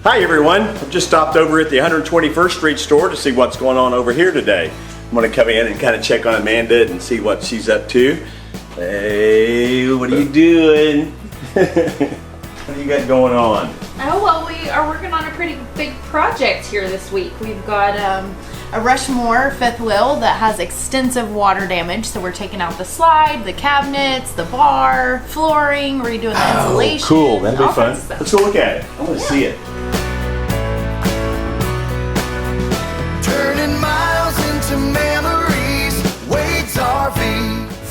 Hi everyone, I've just stopped over at the 121st Street store to see what's going on over here today. I'm going to come in and kind of check on Amanda and see what she's up to. Hey, what are you doing? What do you got going on? Oh, well, we are working on a pretty big project here this week. We've got a Rushmore fifth wheel that has extensive water damage, so we're taking out the slide, the cabinets, the bar, flooring, redoing the insulation. Cool, that'll be fun. Let's go look at it. I want to see it.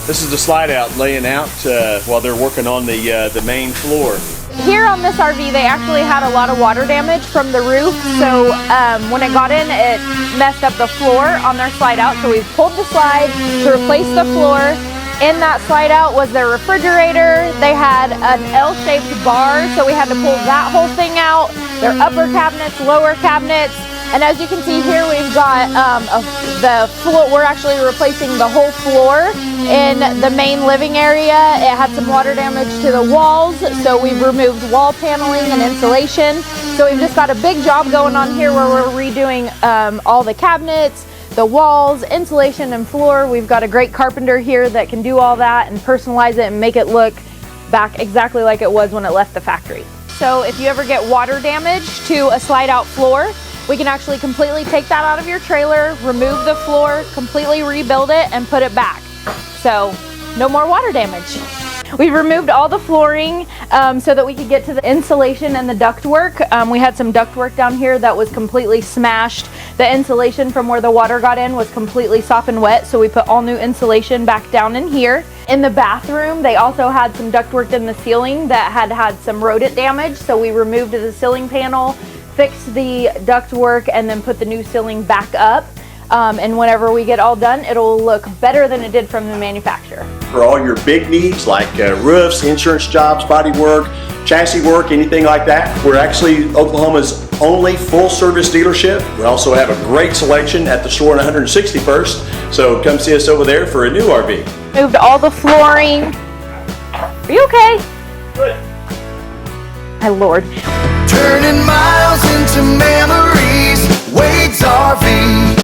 This is the slide out laying out while they're working on the main floor. Here on this RV, they actually had a lot of water damage from the roof, so when it got in, it messed up the floor on their slide out, so we pulled the slide to replace the floor. In that slide out was their refrigerator. They had an L-shaped bar, so we had to pull that whole thing out. Their upper cabinets, lower cabinets. And as you can see here, we've got the floor. We're actually replacing the whole floor in the main living area. It had some water damage to the walls, so we've removed wall paneling and insulation. So we've just got a big job going on here where we're redoing all the cabinets, the walls, insulation, and floor. We've got a great carpenter here that can do all that and personalize it and make it look back exactly like it was when it left the factory. So if you ever get water damage to a slide out floor, we can actually completely take that out of your trailer, remove the floor, completely rebuild it, and put it back. So no more water damage. We've removed all the flooring so that we could get to the insulation and the ductwork. We had some ductwork down here that was completely smashed. The insulation from where the water got in was completely soft and wet, so we put all new insulation back down in here. In the bathroom, they also had some ductwork in the ceiling that had some rodent damage, so we removed the ceiling panel, fixed the ductwork, and then put the new ceiling back up. And whenever we get all done, it'll look better than it did from the manufacturer. For all your big needs like roofs, insurance jobs, body work, chassis work, anything like that, we're actually Oklahoma's only full service dealership. We also have a great selection at the store on 161st, so come see us over there for a new RV. Moved all the flooring. Are you okay? Good. My Lord. Turning miles into memories, Wade's RV.